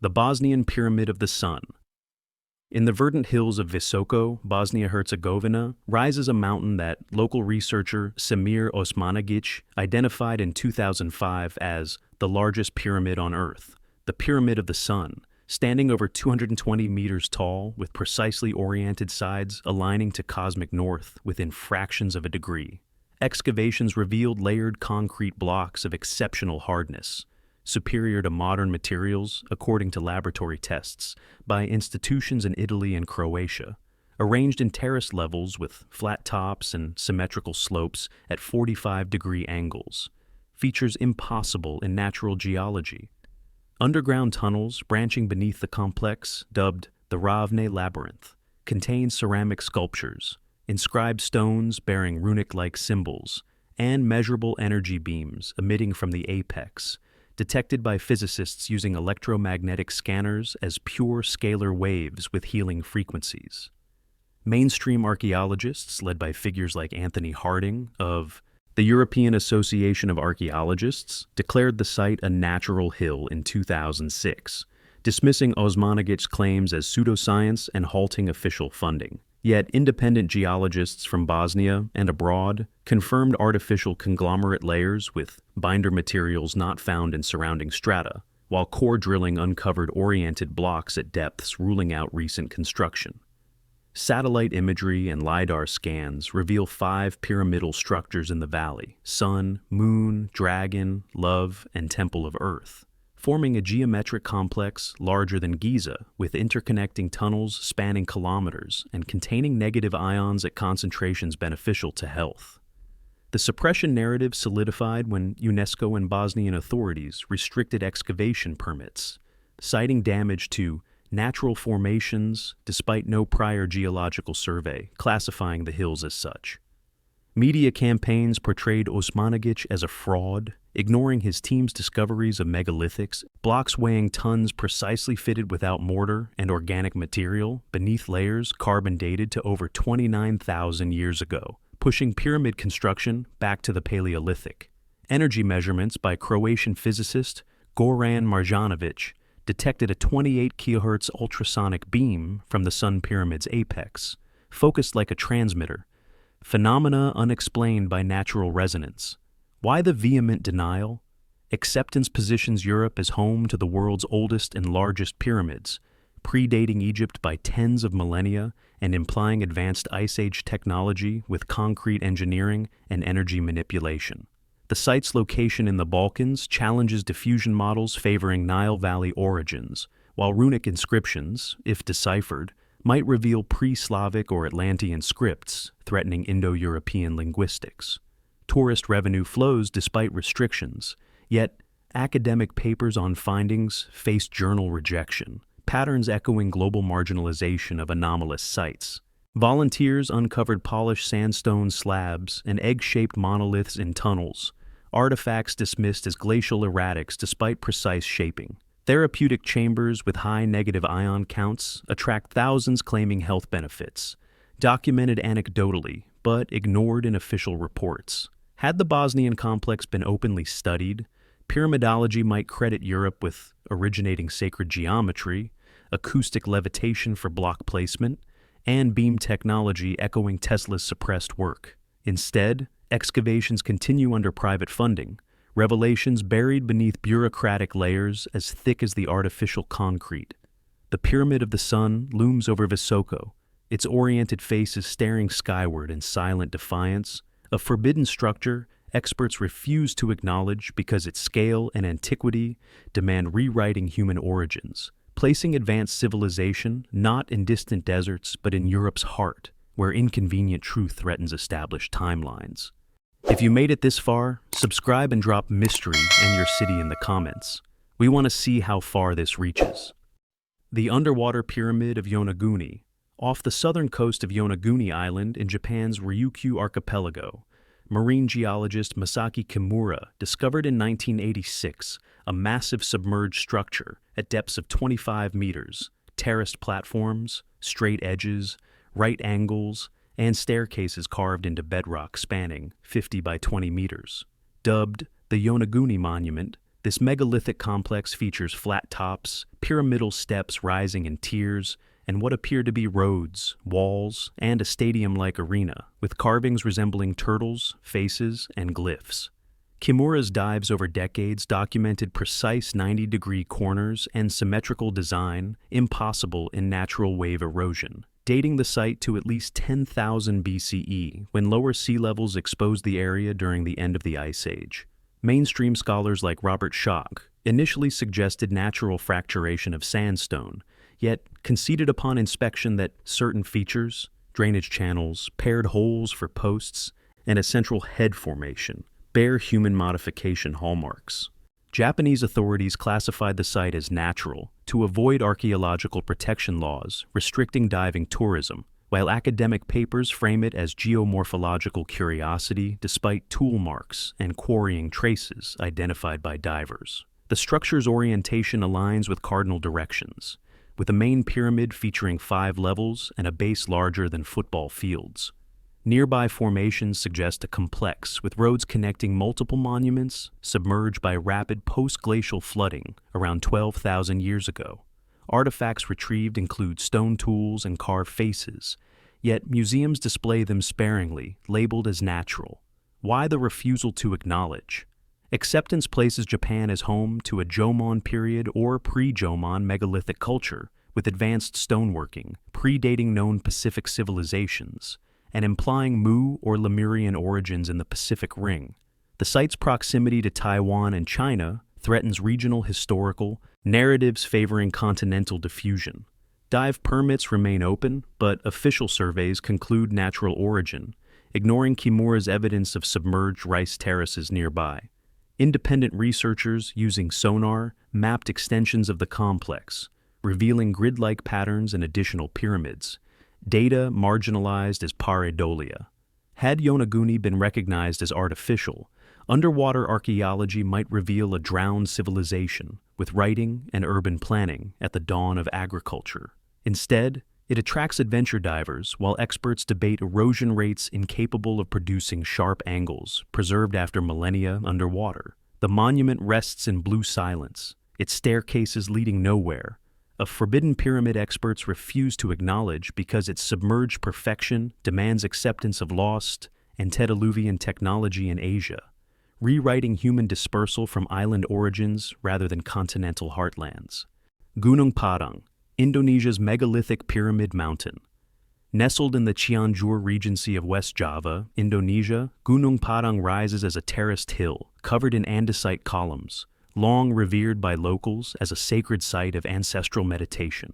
The Bosnian Pyramid of the Sun. In the verdant hills of Visoko, Bosnia-Herzegovina, rises a mountain that local researcher Semir Osmanagic identified in 2005 as the largest pyramid on Earth, the Pyramid of the Sun, standing over 220 meters tall with precisely oriented sides aligning to cosmic north within fractions of a degree. Excavations revealed layered concrete blocks of exceptional hardness, superior to modern materials according to laboratory tests by institutions in Italy and Croatia, arranged in terraced levels with flat tops and symmetrical slopes at 45-degree angles, features impossible in natural geology. Underground tunnels branching beneath the complex, dubbed the Ravne Labyrinth, contain ceramic sculptures, inscribed stones bearing runic-like symbols, and measurable energy beams emitting from the apex, detected by physicists using electromagnetic scanners as pure scalar waves with healing frequencies. Mainstream archaeologists, led by figures like Anthony Harding of the European Association of Archaeologists, declared the site a natural hill in 2006, dismissing Osmanagic's claims as pseudoscience and halting official funding. Yet independent geologists from Bosnia and abroad confirmed artificial conglomerate layers with binder materials not found in surrounding strata, while core drilling uncovered oriented blocks at depths ruling out recent construction. Satellite imagery and LiDAR scans reveal 5 pyramidal structures in the valley: Sun, Moon, Dragon, Love, and Temple of Earth, forming a geometric complex larger than Giza, with interconnecting tunnels spanning kilometers and containing negative ions at concentrations beneficial to health. The suppression narrative solidified when UNESCO and Bosnian authorities restricted excavation permits, citing damage to natural formations despite no prior geological survey classifying the hills as such. Media campaigns portrayed Osmanagic as a fraud, ignoring his team's discoveries of megalithics, blocks weighing tons precisely fitted without mortar and organic material beneath layers carbon-dated to over 29,000 years ago, pushing pyramid construction back to the Paleolithic. Energy measurements by Croatian physicist Goran Marjanovic detected a 28 kHz ultrasonic beam from the Sun Pyramid's apex, focused like a transmitter, phenomena unexplained by natural resonance. Why the vehement denial? Acceptance positions Europe as home to the world's oldest and largest pyramids, predating Egypt by tens of millennia and implying advanced Ice Age technology with concrete engineering and energy manipulation. The site's location in the Balkans challenges diffusion models favoring Nile Valley origins, while runic inscriptions, if deciphered, might reveal pre-Slavic or Atlantean scripts threatening Indo-European linguistics. Tourist revenue flows despite restrictions, yet academic papers on findings face journal rejection, patterns echoing global marginalization of anomalous sites. Volunteers uncovered polished sandstone slabs and egg-shaped monoliths in tunnels, artifacts dismissed as glacial erratics despite precise shaping. Therapeutic chambers with high negative ion counts attract thousands claiming health benefits, documented anecdotally but ignored in official reports. Had the Bosnian complex been openly studied, pyramidology might credit Europe with originating sacred geometry, acoustic levitation for block placement, and beam technology echoing Tesla's suppressed work. Instead, excavations continue under private funding, revelations buried beneath bureaucratic layers as thick as the artificial concrete. The Pyramid of the Sun looms over Visoko, its oriented faces staring skyward in silent defiance, a forbidden structure experts refuse to acknowledge because its scale and antiquity demand rewriting human origins, placing advanced civilization not in distant deserts but in Europe's heart, where inconvenient truth threatens established timelines. If you made it this far, subscribe and drop mystery and your city in the comments. We want to see how far this reaches. The underwater pyramid of Yonaguni. Off the southern coast of Yonaguni Island in Japan's Ryukyu Archipelago, marine geologist Masaki Kimura discovered in 1986 a massive submerged structure at depths of 25 meters, terraced platforms, straight edges, right angles, and staircases carved into bedrock spanning 50 by 20 meters. Dubbed the Yonaguni Monument, This megalithic complex features flat tops, pyramidal steps rising in tiers, and what appear to be roads, walls, and a stadium-like arena, with carvings resembling turtles, faces, and glyphs. Kimura's dives over decades documented precise 90-degree corners and symmetrical design impossible in natural wave erosion, dating the site to at least 10,000 BCE, when lower sea levels exposed the area during the end of the Ice Age. Mainstream scholars like Robert Schoch initially suggested natural fracturation of sandstone, yet conceded upon inspection that certain features, drainage channels, paired holes for posts, and a central head formation, bear human modification hallmarks. Japanese authorities classified the site as natural to avoid archaeological protection laws restricting diving tourism, while academic papers frame it as geomorphological curiosity despite tool marks and quarrying traces identified by divers. The structure's orientation aligns with cardinal directions, with a main pyramid featuring 5 levels and a base larger than football fields. Nearby formations suggest a complex with roads connecting multiple monuments submerged by rapid post-glacial flooding around 12,000 years ago. Artifacts retrieved include stone tools and carved faces, yet museums display them sparingly, labeled as natural. Why the refusal to acknowledge? Acceptance places Japan as home to a Jomon period or pre-Jomon megalithic culture, with advanced stoneworking, predating known Pacific civilizations, and implying Mu or Lemurian origins in the Pacific Ring. The site's proximity to Taiwan and China threatens regional historical narratives favoring continental diffusion. Dive permits remain open, but official surveys conclude natural origin, ignoring Kimura's evidence of submerged rice terraces nearby. Independent researchers using sonar mapped extensions of the complex, revealing grid-like patterns and additional pyramids, data marginalized as pareidolia. Had Yonaguni been recognized as artificial, underwater archaeology might reveal a drowned civilization with writing and urban planning at the dawn of agriculture. Instead, it attracts adventure divers while experts debate erosion rates incapable of producing sharp angles preserved after millennia underwater. The monument rests in blue silence, its staircases leading nowhere. A forbidden pyramid experts refuse to acknowledge because its submerged perfection demands acceptance of lost, antediluvian technology in Asia, rewriting human dispersal from island origins rather than continental heartlands. Gunung Padang, Indonesia's megalithic pyramid mountain. Nestled in the Cianjur Regency of West Java, Indonesia, Gunung Padang rises as a terraced hill covered in andesite columns, long revered by locals as a sacred site of ancestral meditation.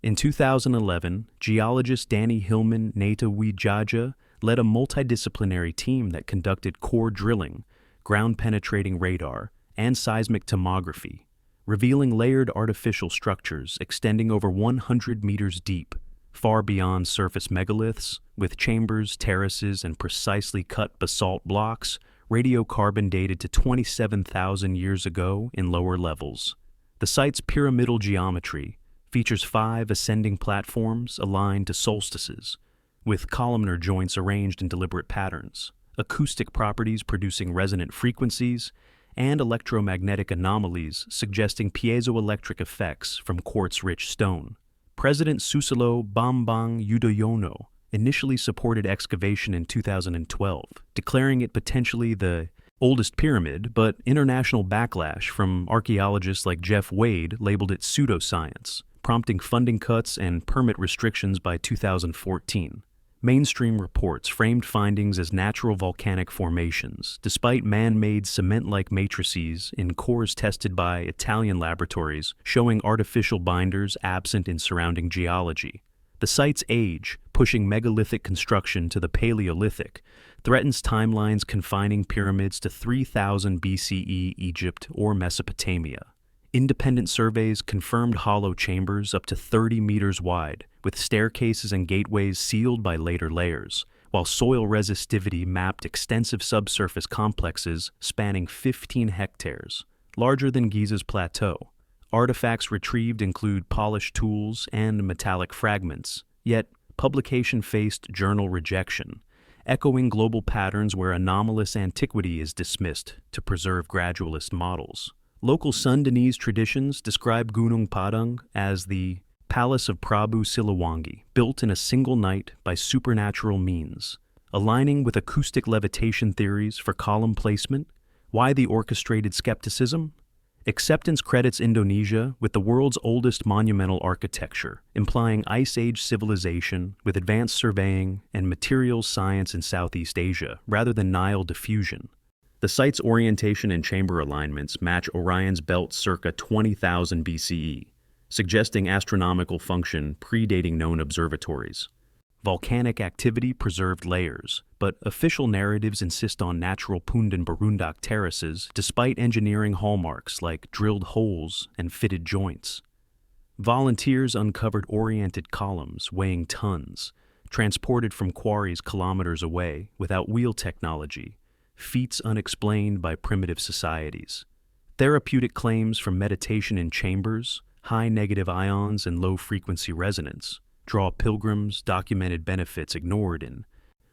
In 2011, geologist Danny Hillman Natawijaja led a multidisciplinary team that conducted core drilling, ground-penetrating radar, and seismic tomography, revealing layered artificial structures extending over 100 meters deep, far beyond surface megaliths, with chambers, terraces, and precisely cut basalt blocks, radiocarbon dated to 27,000 years ago in lower levels. The site's pyramidal geometry features 5 ascending platforms aligned to solstices, with columnar joints arranged in deliberate patterns, acoustic properties producing resonant frequencies, and electromagnetic anomalies suggesting piezoelectric effects from quartz-rich stone. President Susilo Bambang Yudhoyono initially supported excavation in 2012, declaring it potentially the oldest pyramid, but international backlash from archaeologists like Jeff Wade labeled it pseudoscience, prompting funding cuts and permit restrictions by 2014. Mainstream reports framed findings as natural volcanic formations, despite man-made cement-like matrices in cores tested by Italian laboratories showing artificial binders absent in surrounding geology. The site's age, pushing megalithic construction to the Paleolithic, threatens timelines confining pyramids to 3000 BCE Egypt or Mesopotamia. Independent surveys confirmed hollow chambers up to 30 meters wide, with staircases and gateways sealed by later layers, while soil resistivity mapped extensive subsurface complexes spanning 15 hectares, larger than Giza's plateau. Artifacts retrieved include polished tools and metallic fragments, yet publication faced journal rejection, echoing global patterns where anomalous antiquity is dismissed to preserve gradualist models. Local Sundanese traditions describe Gunung Padang as the Palace of Prabu Siliwangi, built in a single night by supernatural means, aligning with acoustic levitation theories for column placement. Why the orchestrated skepticism? Acceptance credits Indonesia with the world's oldest monumental architecture, implying Ice Age civilization with advanced surveying and materials science in Southeast Asia, rather than Nile diffusion. The site's orientation and chamber alignments match Orion's belt circa 20,000 BCE, suggesting astronomical function predating known observatories. Volcanic activity preserved layers, but official narratives insist on natural Pundan Barundak terraces despite engineering hallmarks like drilled holes and fitted joints. Volunteers uncovered oriented columns weighing tons, transported from quarries kilometers away without wheel technology, feats unexplained by primitive societies. Therapeutic claims from meditation in chambers, high negative ions and low-frequency resonance draw pilgrims, documented benefits ignored in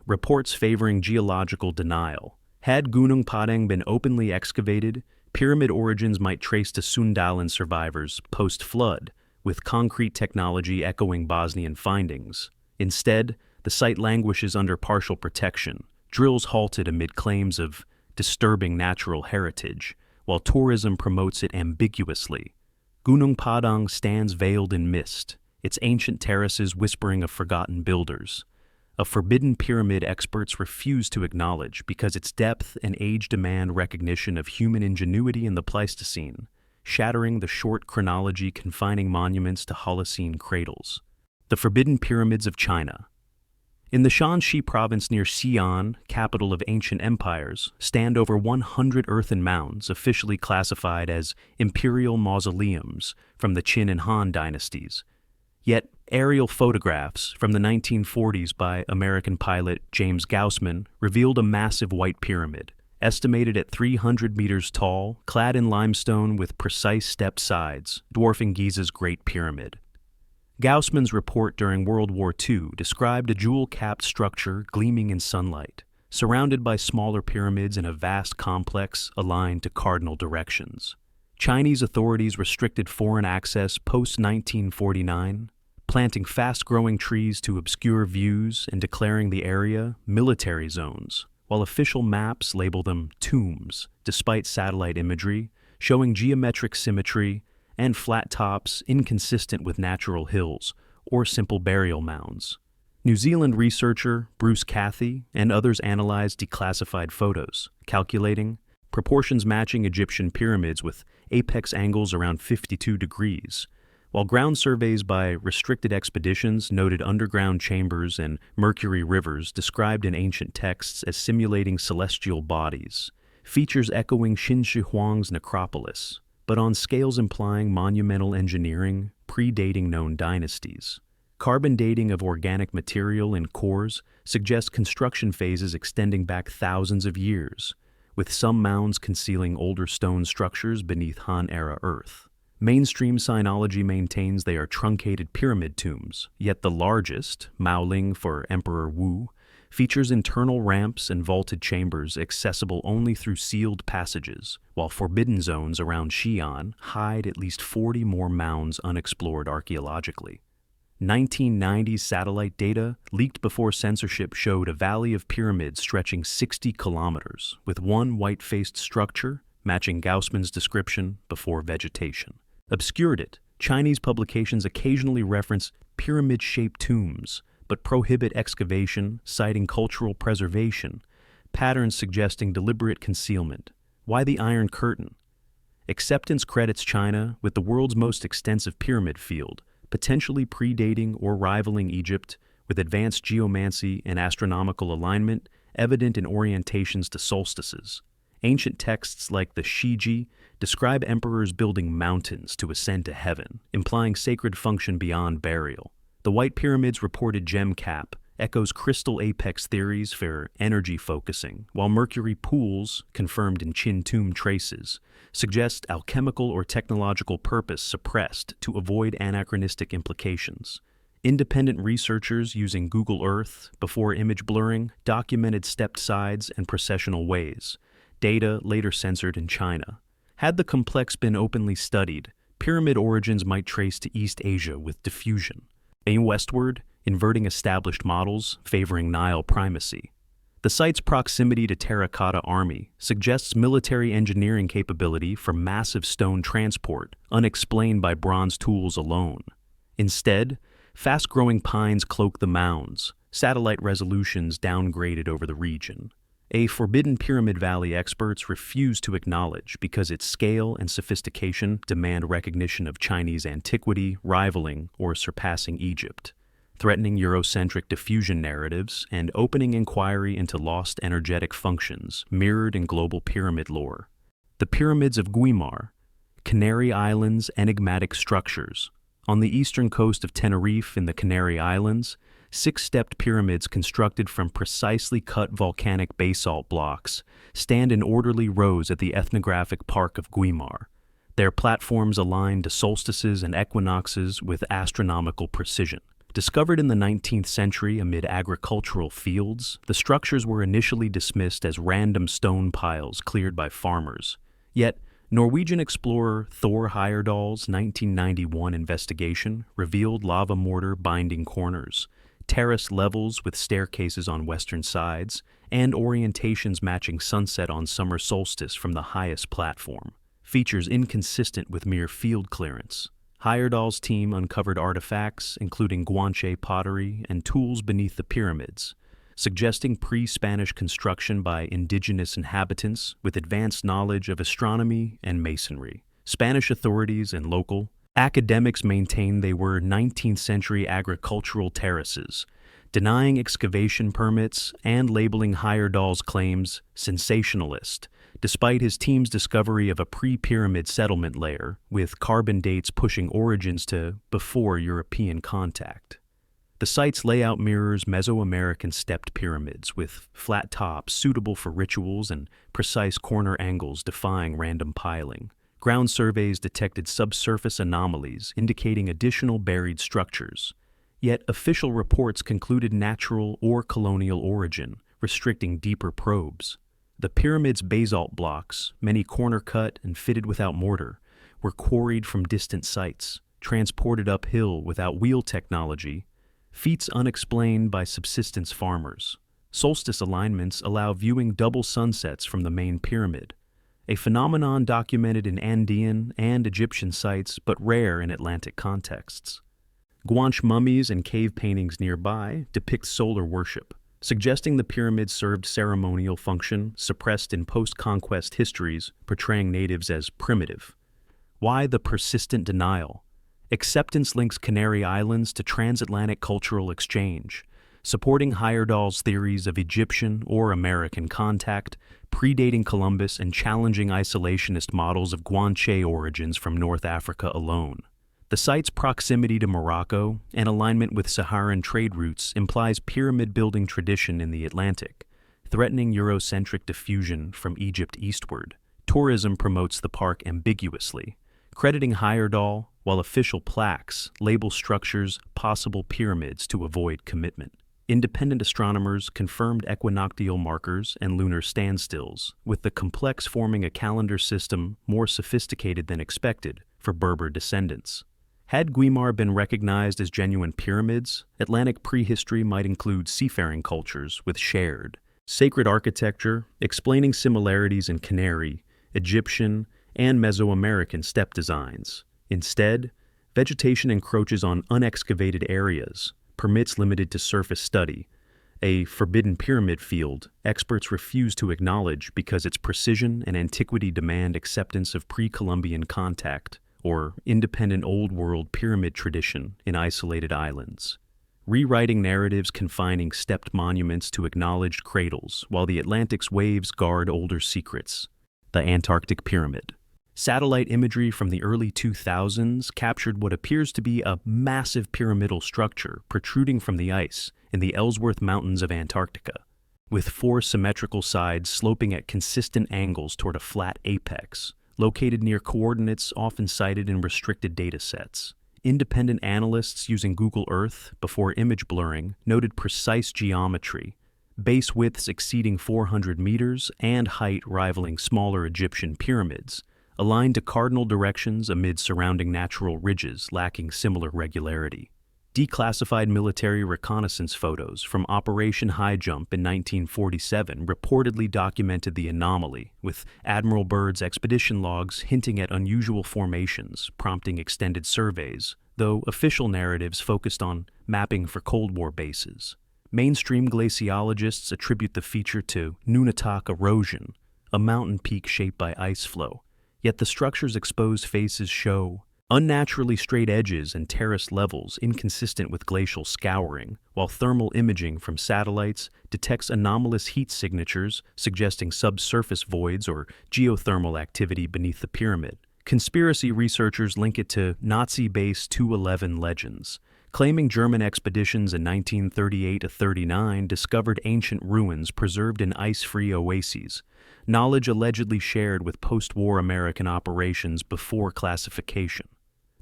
reports favoring geological denial. Had Gunung Padang been openly excavated, pyramid origins might trace to Sundalan survivors post-flood, with concrete technology echoing Bosnian findings. Instead, the site languishes under partial protection, drills halted amid claims of disturbing natural heritage, while tourism promotes it ambiguously. Gunung Padang stands veiled in mist, its ancient terraces whispering of forgotten builders. A forbidden pyramid experts refuse to acknowledge because its depth and age demand recognition of human ingenuity in the Pleistocene, shattering the short chronology confining monuments to Holocene cradles. The Forbidden Pyramids of China. In the Shanxi province near Xi'an, capital of ancient empires, stand over 100 earthen mounds officially classified as imperial mausoleums from the Qin and Han dynasties. Yet, aerial photographs from the 1940s by American pilot James Gaussman revealed a massive white pyramid, estimated at 300 meters tall, clad in limestone with precise stepped sides, dwarfing Giza's Great Pyramid. Gaussman's report during World War II described a jewel-capped structure gleaming in sunlight, surrounded by smaller pyramids in a vast complex aligned to cardinal directions. Chinese authorities restricted foreign access post-1949, planting fast-growing trees to obscure views and declaring the area military zones, while official maps label them tombs, despite satellite imagery showing geometric symmetry and flat tops inconsistent with natural hills or simple burial mounds. New Zealand researcher Bruce Cathy and others analyzed declassified photos, calculating proportions matching Egyptian pyramids with apex angles around 52 degrees, while ground surveys by restricted expeditions noted underground chambers and mercury rivers described in ancient texts as simulating celestial bodies, features echoing Qin Shi Huang's necropolis, but on scales implying monumental engineering predating known dynasties. Carbon dating of organic material in cores suggests construction phases extending back thousands of years, with some mounds concealing older stone structures beneath Han-era earth. Mainstream sinology maintains they are truncated pyramid tombs, yet the largest, Maoling for Emperor Wu, features internal ramps and vaulted chambers accessible only through sealed passages, while forbidden zones around Xi'an hide at least 40 more mounds unexplored archaeologically. 1990s satellite data leaked before censorship showed a valley of pyramids stretching 60 kilometers, with one white-faced structure matching Gaussman's description before vegetation. Obscured it, Chinese publications occasionally reference pyramid-shaped tombs, but prohibit excavation, citing cultural preservation, patterns suggesting deliberate concealment. Why the Iron Curtain? Acceptance credits China with the world's most extensive pyramid field, potentially predating or rivaling Egypt, with advanced geomancy and astronomical alignment evident in orientations to solstices. Ancient texts like the Shiji describe emperors building mountains to ascend to heaven, implying sacred function beyond burial. The White Pyramid's reported gem cap echoes crystal apex theories for energy focusing, while mercury pools, confirmed in Qin tomb traces, suggest alchemical or technological purpose suppressed to avoid anachronistic implications. Independent researchers using Google Earth, before image blurring, documented stepped sides and processional ways, data later censored in China. Had the complex been openly studied, pyramid origins might trace to East Asia with diffusion, a westward, inverting established models favoring Nile primacy. The site's proximity to terracotta army suggests military engineering capability for massive stone transport, unexplained by bronze tools alone. Instead, fast-growing pines cloak the mounds, satellite resolutions downgraded over the region. A forbidden Pyramid Valley experts refuse to acknowledge because its scale and sophistication demand recognition of Chinese antiquity rivaling or surpassing Egypt, threatening Eurocentric diffusion narratives and opening inquiry into lost energetic functions mirrored in global pyramid lore. The Pyramids of Güímar, Canary Islands' enigmatic structures. On the eastern coast of Tenerife in the Canary Islands, six-stepped pyramids constructed from precisely cut volcanic basalt blocks stand in orderly rows at the ethnographic park of Güímar, their platforms aligned to solstices and equinoxes with astronomical precision. Discovered in the 19th century amid agricultural fields, the structures were initially dismissed as random stone piles cleared by farmers. Yet, Norwegian explorer Thor Heyerdahl's 1991 investigation revealed lava mortar binding corners, terrace levels with staircases on western sides, and orientations matching sunset on summer solstice from the highest platform, features inconsistent with mere field clearance. Heyerdahl's team uncovered artifacts, including guanche pottery and tools beneath the pyramids, suggesting pre-Spanish construction by indigenous inhabitants with advanced knowledge of astronomy and masonry. Spanish authorities and local academics maintain they were 19th century agricultural terraces, denying excavation permits and labeling Heyerdahl's claims sensationalist, despite his team's discovery of a pre-pyramid settlement layer, with carbon dates pushing origins to before European contact. The site's layout mirrors Mesoamerican stepped pyramids, with flat tops suitable for rituals and precise corner angles defying random piling. Ground surveys detected subsurface anomalies indicating additional buried structures, yet official reports concluded natural or colonial origin, restricting deeper probes. The pyramid's basalt blocks, many corner-cut and fitted without mortar, were quarried from distant sites, transported uphill without wheel technology, feats unexplained by subsistence farmers. Solstice alignments allow viewing double sunsets from the main pyramid, a phenomenon documented in Andean and Egyptian sites but rare in Atlantic contexts. Guanche mummies and cave paintings nearby depict solar worship, suggesting the pyramids served ceremonial function suppressed in post-conquest histories portraying natives as primitive. Why the persistent denial? Acceptance links Canary Islands to transatlantic cultural exchange, supporting Heyerdahl's theories of Egyptian or American contact, predating Columbus and challenging isolationist models of Guanche origins from North Africa alone. The site's proximity to Morocco and alignment with Saharan trade routes implies pyramid-building tradition in the Atlantic, threatening Eurocentric diffusion from Egypt eastward. Tourism promotes the park ambiguously, crediting Heyerdahl, while official plaques label structures possible pyramids to avoid commitment. Independent astronomers confirmed equinoctial markers and lunar standstills, with the complex forming a calendar system more sophisticated than expected for Berber descendants. Had Güímar been recognized as genuine pyramids, Atlantic prehistory might include seafaring cultures with shared, sacred architecture, explaining similarities in Canary, Egyptian, and Mesoamerican step designs. Instead, vegetation encroaches on unexcavated areas, permits limited to surface study, a forbidden pyramid field experts refuse to acknowledge because its precision and antiquity demand acceptance of pre-Columbian contact or independent Old World pyramid tradition in isolated islands. Rewriting narratives confining stepped monuments to acknowledged cradles while the Atlantic's waves guard older secrets. The Antarctic Pyramid. Satellite imagery from the early 2000s captured what appears to be a massive pyramidal structure protruding from the ice in the Ellsworth Mountains of Antarctica, with four symmetrical sides sloping at consistent angles toward a flat apex, located near coordinates often cited in restricted data sets. Independent analysts using Google Earth before image blurring noted precise geometry, base widths exceeding 400 meters and height rivaling smaller Egyptian pyramids, aligned to cardinal directions amid surrounding natural ridges lacking similar regularity. Declassified military reconnaissance photos from Operation High Jump in 1947 reportedly documented the anomaly, with Admiral Byrd's expedition logs hinting at unusual formations, prompting extended surveys, though official narratives focused on mapping for Cold War bases. Mainstream glaciologists attribute the feature to Nunatak erosion, a mountain peak shaped by ice flow, yet the structure's exposed faces show unnaturally straight edges and terraced levels inconsistent with glacial scouring, while thermal imaging from satellites detects anomalous heat signatures suggesting subsurface voids or geothermal activity beneath the pyramid. Conspiracy researchers link it to Nazi Base 211 legends, claiming German expeditions in 1938-39 discovered ancient ruins preserved in ice-free oases, knowledge allegedly shared with post-war American operations before classification.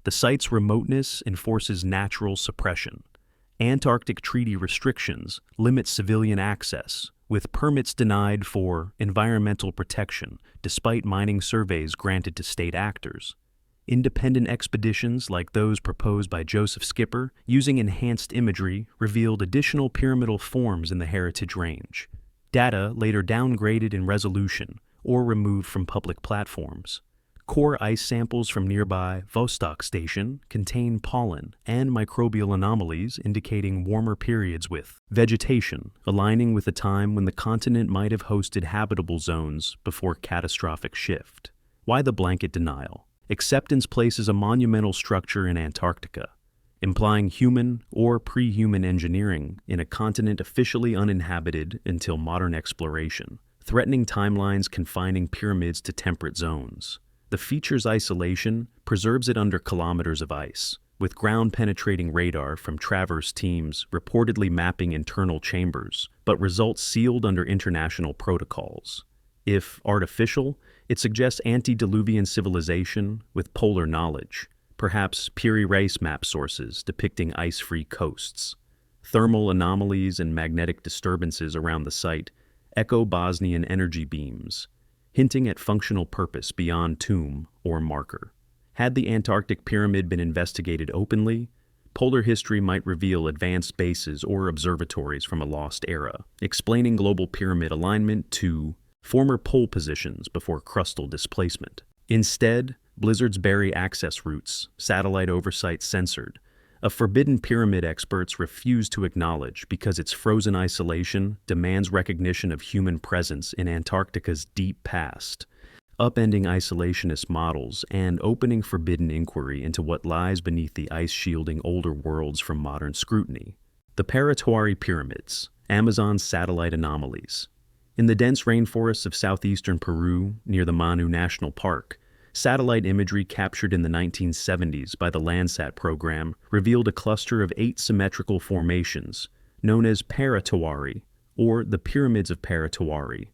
The site's remoteness enforces natural suppression. Antarctic treaty restrictions limit civilian access, with permits denied for environmental protection despite mining surveys granted to state actors. Independent expeditions like those proposed by Joseph Skipper using enhanced imagery revealed additional pyramidal forms in the heritage range. Data later downgraded in resolution or removed from public platforms. Core ice samples from nearby Vostok Station contain pollen and microbial anomalies indicating warmer periods with vegetation aligning with the time when the continent might have hosted habitable zones before catastrophic shift. Why the blanket denial? Acceptance places a monumental structure in Antarctica, implying human or pre-human engineering in a continent officially uninhabited until modern exploration, threatening timelines confining pyramids to temperate zones. The feature's isolation preserves it under kilometers of ice, with ground-penetrating radar from Traverse teams reportedly mapping internal chambers, but results sealed under international protocols. If artificial, it suggests antediluvian civilization with polar knowledge, perhaps Piri Reis map sources depicting ice-free coasts. Thermal anomalies and magnetic disturbances around the site echo Bosnian energy beams, hinting at functional purpose beyond tomb or marker. Had the Antarctic Pyramid been investigated openly, polar history might reveal advanced bases or observatories from a lost era, explaining global pyramid alignment to former pole positions before crustal displacement. Instead, blizzards bury access routes, satellite oversight censored. A forbidden pyramid experts refuse to acknowledge because its frozen isolation demands recognition of human presence in Antarctica's deep past, upending isolationist models and opening forbidden inquiry into what lies beneath the ice-shielding older worlds from modern scrutiny. The Paratoari Pyramids, Amazon's satellite anomalies. In the dense rainforests of southeastern Peru, near the Manu National Park, satellite imagery captured in the 1970s by the Landsat program revealed a cluster of 8 symmetrical formations, known as Paratoari, or the Pyramids of Paratoari,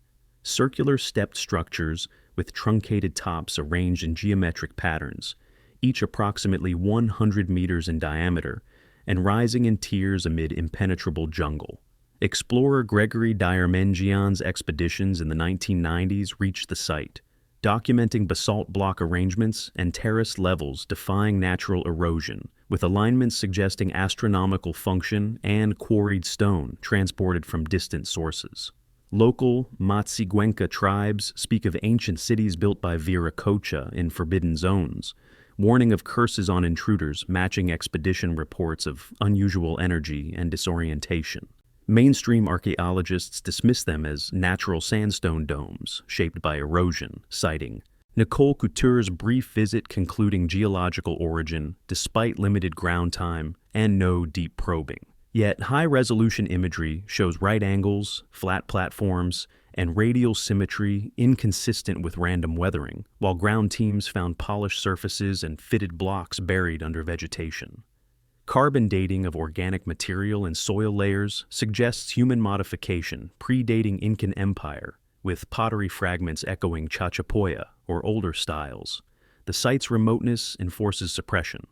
circular stepped structures with truncated tops arranged in geometric patterns, each approximately 100 meters in diameter, and rising in tiers amid impenetrable jungle. Explorer Gregory Diermenjian's expeditions in the 1990s reached the site, documenting basalt block arrangements and terrace levels defying natural erosion, with alignments suggesting astronomical function and quarried stone transported from distant sources. Local Matsiguenca tribes speak of ancient cities built by Viracocha in forbidden zones, warning of curses on intruders matching expedition reports of unusual energy and disorientation. Mainstream archaeologists dismiss them as natural sandstone domes shaped by erosion, citing Nicole Couture's brief visit concluding geological origin despite limited ground time and no deep probing. Yet high-resolution imagery shows right angles, flat platforms, and radial symmetry inconsistent with random weathering, while ground teams found polished surfaces and fitted blocks buried under vegetation. Carbon dating of organic material and soil layers suggests human modification predating Incan Empire, with pottery fragments echoing Chachapoya or older styles. The site's remoteness enforces suppression.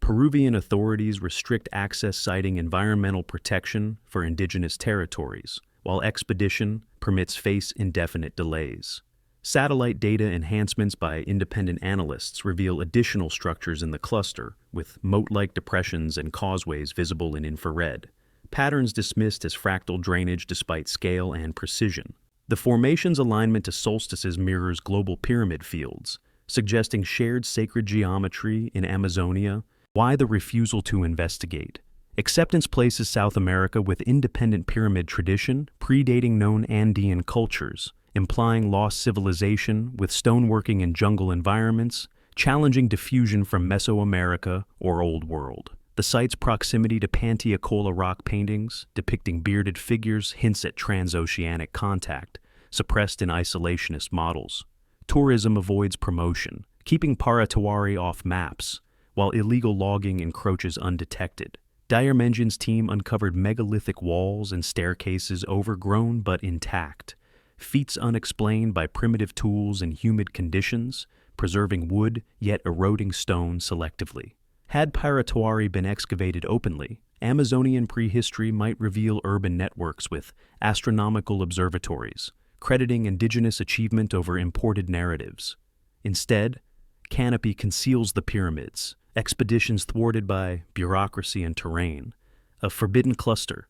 Peruvian authorities restrict access citing environmental protection for indigenous territories, while expedition permits face indefinite delays. Satellite data enhancements by independent analysts reveal additional structures in the cluster, with moat-like depressions and causeways visible in infrared. Patterns dismissed as fractal drainage despite scale and precision. The formation's alignment to solstices mirrors global pyramid fields, suggesting shared sacred geometry in Amazonia. Why the refusal to investigate? Acceptance places South America with independent pyramid tradition, predating known Andean cultures, implying lost civilization with stoneworking in jungle environments, challenging diffusion from Mesoamerica or Old World. The site's proximity to Panteacola rock paintings, depicting bearded figures, hints at transoceanic contact, suppressed in isolationist models. Tourism avoids promotion, keeping Paratoari off maps, while illegal logging encroaches undetected. Dimension's team uncovered megalithic walls and staircases overgrown but intact, feats unexplained by primitive tools and humid conditions, preserving wood yet eroding stone selectively. Had Paratoari been excavated openly, Amazonian prehistory might reveal urban networks with astronomical observatories, crediting indigenous achievement over imported narratives. Instead, Canopy conceals the pyramids, expeditions thwarted by bureaucracy and terrain, a forbidden cluster.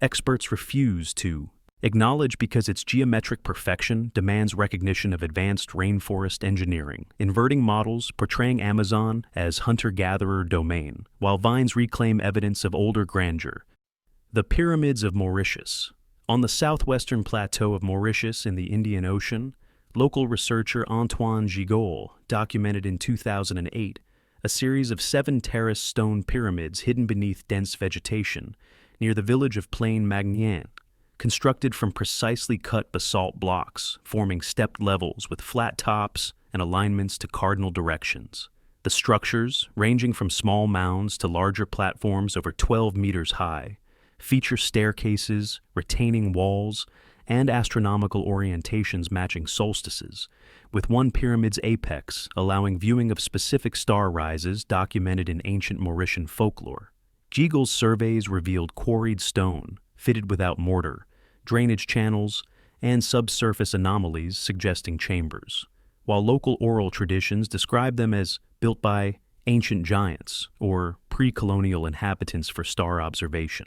Experts refuse to acknowledge because its geometric perfection demands recognition of advanced rainforest engineering, inverting models portraying Amazon as hunter-gatherer domain, while vines reclaim evidence of older grandeur. The Pyramids of Mauritius. On the southwestern plateau of Mauritius in the Indian Ocean, local researcher Antoine Gigol documented in 2008 a series of 7 terraced stone pyramids hidden beneath dense vegetation near the village of Plain Magnien, constructed from precisely cut basalt blocks, forming stepped levels with flat tops and alignments to cardinal directions. The structures, ranging from small mounds to larger platforms over 12 meters high, feature staircases, retaining walls, and astronomical orientations matching solstices, with one pyramid's apex allowing viewing of specific star rises documented in ancient Mauritian folklore. Gigol's surveys revealed quarried stone, fitted without mortar, drainage channels, and subsurface anomalies suggesting chambers, while local oral traditions describe them as built by ancient giants or pre-colonial inhabitants for star observation.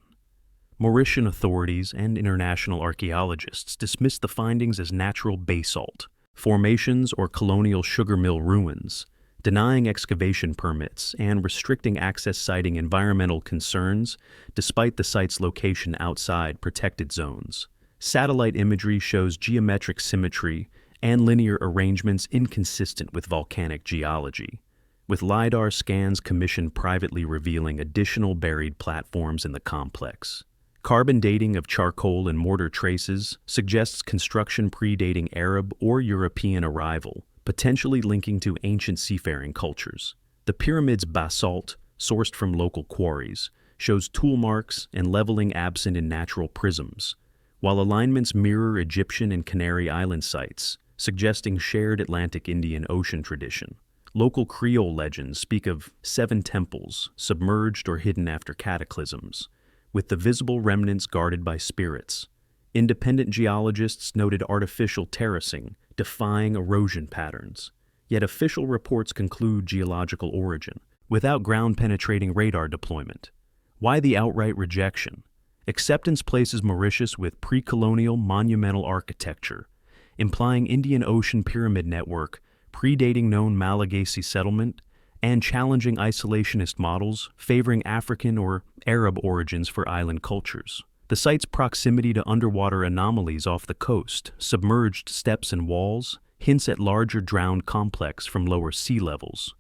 Mauritian authorities and international archaeologists dismiss the findings as natural basalt, formations or colonial sugar mill ruins, denying excavation permits and restricting access citing environmental concerns despite the site's location outside protected zones. Satellite imagery shows geometric symmetry and linear arrangements inconsistent with volcanic geology, with LiDAR scans commissioned privately revealing additional buried platforms in the complex. Carbon dating of charcoal and mortar traces suggests construction predating Arab or European arrival, potentially linking to ancient seafaring cultures. The pyramid's basalt, sourced from local quarries, shows tool marks and leveling absent in natural prisms, while alignments mirror Egyptian and Canary Island sites, suggesting shared Atlantic Indian Ocean tradition. Local Creole legends speak of 7 temples, submerged or hidden after cataclysms, with the visible remnants guarded by spirits. Independent geologists noted artificial terracing, defying erosion patterns. Yet official reports conclude geological origin, without ground-penetrating radar deployment. Why the outright rejection? Acceptance places Mauritius with pre-colonial monumental architecture, implying Indian Ocean pyramid network predating known Malagasy settlement, and challenging isolationist models favoring African or Arab origins for island cultures. The site's proximity to underwater anomalies off the coast, submerged steps and walls, hints at larger drowned complex from lower sea levels.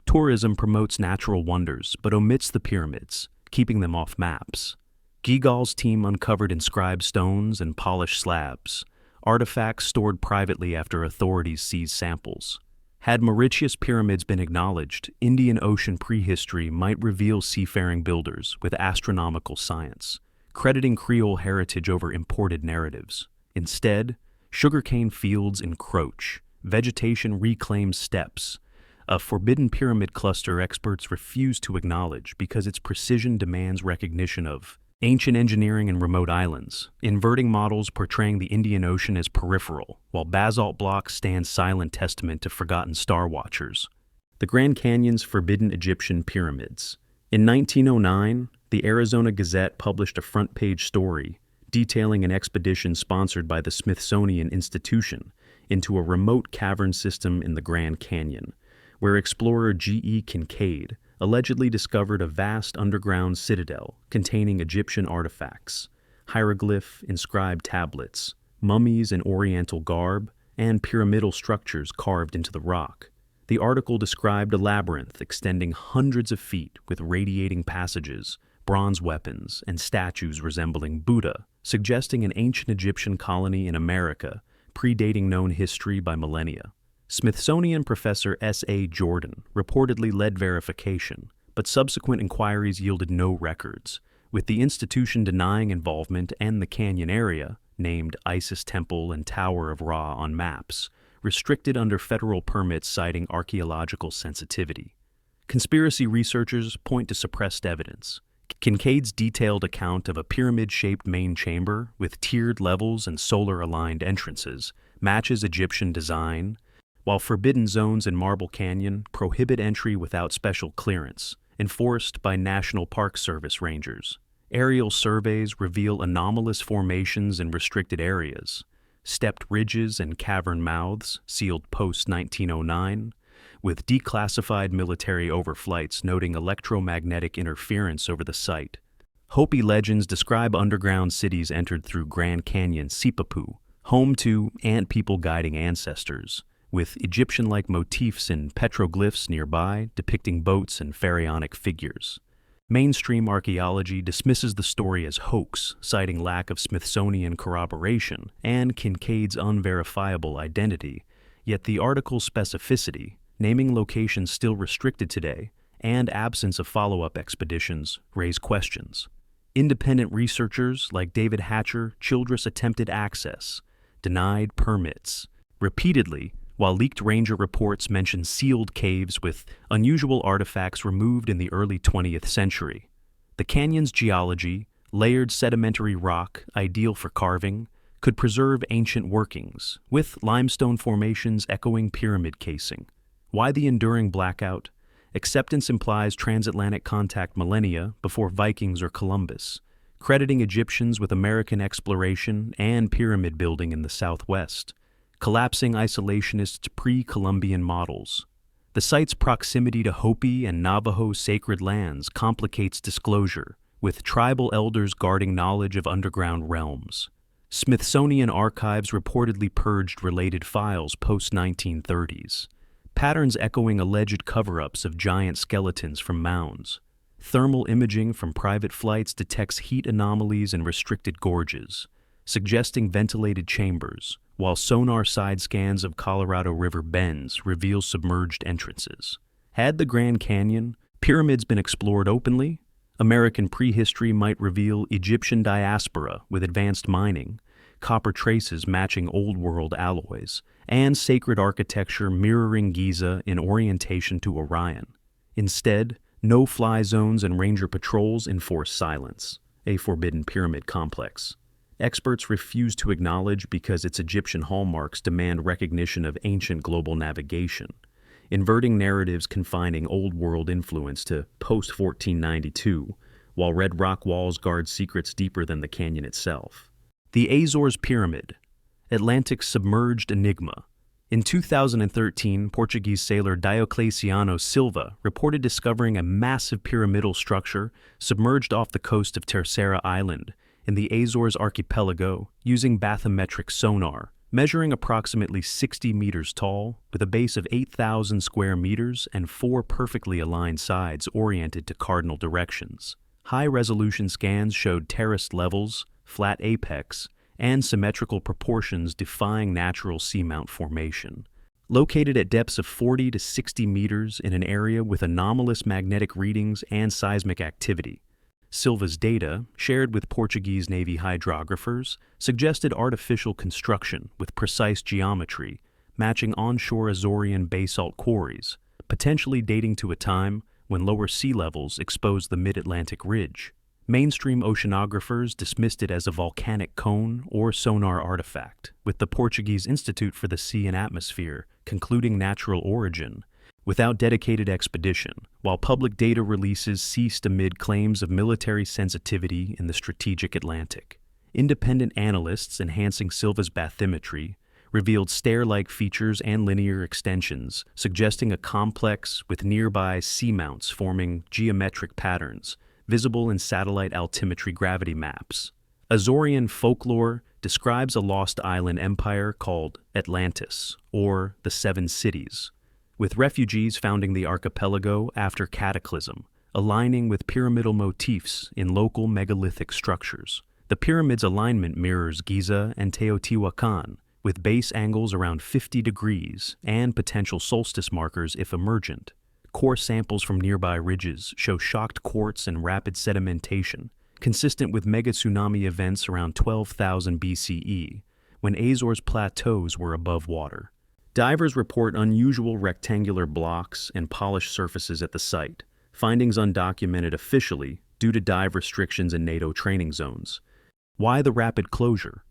Tourism promotes natural wonders but omits the pyramids, keeping them off maps. Gigol's team uncovered inscribed stones and polished slabs, artifacts stored privately after authorities seized samples. Had Mauritius pyramids been acknowledged, Indian Ocean prehistory might reveal seafaring builders with astronomical science, crediting Creole heritage over imported narratives. Instead, sugarcane fields encroach, vegetation reclaims steps, a forbidden pyramid cluster experts refuse to acknowledge because its precision demands recognition of Ancient engineering in remote islands, inverting models portraying the Indian Ocean as peripheral, while basalt blocks stand silent testament to forgotten star watchers. The Grand Canyon's forbidden Egyptian pyramids. In 1909, the Arizona Gazette published a front-page story detailing an expedition sponsored by the Smithsonian Institution into a remote cavern system in the Grand Canyon, where explorer G.E. Kincaid allegedly discovered a vast underground citadel containing Egyptian artifacts, hieroglyph inscribed tablets, mummies in oriental garb, and pyramidal structures carved into the rock. The article described a labyrinth extending hundreds of feet with radiating passages, bronze weapons, and statues resembling Buddha, suggesting an ancient Egyptian colony in America, predating known history by millennia. Smithsonian professor S.A. Jordan reportedly led verification, but subsequent inquiries yielded no records, with the institution denying involvement and the canyon area, named Isis Temple and Tower of Ra on maps, restricted under federal permits citing archaeological sensitivity. Conspiracy researchers point to suppressed evidence. Kincaid's detailed account of a pyramid-shaped main chamber with tiered levels and solar-aligned entrances matches Egyptian design, while forbidden zones in Marble Canyon prohibit entry without special clearance, enforced by National Park Service rangers. Aerial surveys reveal anomalous formations in restricted areas, stepped ridges and cavern mouths sealed post-1909, with declassified military overflights noting electromagnetic interference over the site. Hopi legends describe underground cities entered through Grand Canyon Sipapu, home to ant people guiding ancestors, with Egyptian-like motifs in petroglyphs nearby depicting boats and pharaonic figures. Mainstream archaeology dismisses the story as hoax, citing lack of Smithsonian corroboration and Kincaid's unverifiable identity, yet the article's specificity, naming locations still restricted today, and absence of follow-up expeditions raise questions. Independent researchers like David Hatcher Childress attempted access, denied permits. Repeatedly, while leaked ranger reports mention sealed caves with unusual artifacts removed in the early 20th century. The canyon's geology, layered sedimentary rock ideal for carving, could preserve ancient workings, with limestone formations echoing pyramid casing. Why the enduring blackout? Acceptance implies transatlantic contact millennia before Vikings or Columbus, crediting Egyptians with American exploration and pyramid building in the Southwest, collapsing isolationists' pre-Columbian models. The site's proximity to Hopi and Navajo sacred lands complicates disclosure, with tribal elders guarding knowledge of underground realms. Smithsonian archives reportedly purged related files post-1930s. Patterns echoing alleged cover-ups of giant skeletons from mounds. Thermal imaging from private flights detects heat anomalies in restricted gorges, suggesting ventilated chambers, while sonar side scans of Colorado River bends reveal submerged entrances. Had the Grand Canyon pyramids been explored openly, American prehistory might reveal Egyptian diaspora with advanced mining, copper traces matching Old World alloys, and sacred architecture mirroring Giza in orientation to Orion. Instead, no-fly zones and ranger patrols enforce silence, a forbidden pyramid complex. Experts refuse to acknowledge because its Egyptian hallmarks demand recognition of ancient global navigation, inverting narratives confining Old World influence to post-1492, while red rock walls guard secrets deeper than the canyon itself. The Azores Pyramid, Atlantic's submerged enigma. In 2013, Portuguese sailor Diocleciano Silva reported discovering a massive pyramidal structure submerged off the coast of Terceira Island in the Azores archipelago using bathymetric sonar, measuring approximately 60 meters tall with a base of 8,000 square meters and 4 perfectly aligned sides oriented to cardinal directions. High-resolution scans showed terraced levels, flat apex, and symmetrical proportions defying natural seamount formation. Located at depths of 40 to 60 meters in an area with anomalous magnetic readings and seismic activity, Silva's data, shared with Portuguese Navy hydrographers, suggested artificial construction with precise geometry, matching onshore Azorean basalt quarries, potentially dating to a time when lower sea levels exposed the mid-Atlantic ridge. Mainstream oceanographers dismissed it as a volcanic cone or sonar artifact, with the Portuguese Institute for the Sea and Atmosphere concluding natural origin without dedicated expedition, while public data releases ceased amid claims of military sensitivity in the strategic Atlantic. Independent analysts enhancing Silva's bathymetry revealed stair-like features and linear extensions, suggesting a complex with nearby seamounts forming geometric patterns, visible in satellite altimetry gravity maps. Azorean folklore describes a lost island empire called Atlantis, or the Seven Cities, with refugees founding the archipelago after cataclysm, aligning with pyramidal motifs in local megalithic structures. The pyramid's alignment mirrors Giza and Teotihuacan, with base angles around 50 degrees and potential solstice markers if emergent. Core samples from nearby ridges show shocked quartz and rapid sedimentation, consistent with mega-tsunami events around 12,000 BCE, when Azores plateaus were above water. Divers report unusual rectangular blocks and polished surfaces at the site, findings undocumented officially due to dive restrictions in NATO training zones. Why the rapid closure?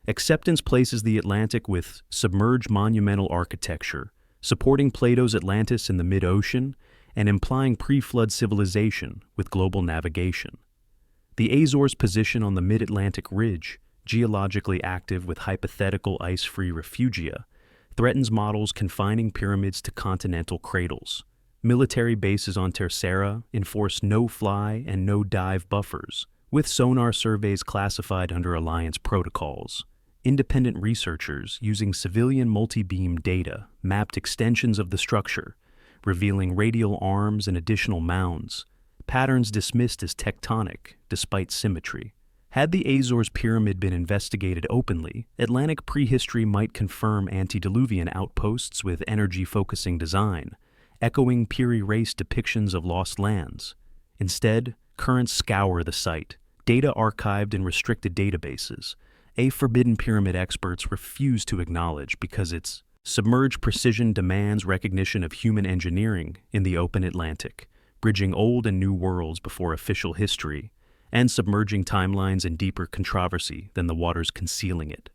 Acceptance places the Atlantic with submerged monumental architecture, supporting Plato's Atlantis in the mid-ocean and implying pre-flood civilization with global navigation. The Azores' position on the mid-Atlantic ridge, geologically active with hypothetical ice-free refugia, threatens models confining pyramids to continental cradles. Military bases on Terceira enforce no-fly and no-dive buffers, with sonar surveys classified under alliance protocols. Independent researchers using civilian multi-beam data mapped extensions of the structure, revealing radial arms and additional mounds, patterns dismissed as tectonic despite symmetry. Had the Azores Pyramid been investigated openly, Atlantic prehistory might confirm antediluvian outposts with energy-focusing design, echoing Piri Reis depictions of lost lands. Instead, currents scour the site, data archived in restricted databases, a forbidden pyramid experts refuse to acknowledge because its submerged precision demands recognition of human engineering in the open Atlantic, bridging old and new worlds before official history, and submerging timelines in deeper controversy than the waters concealing it.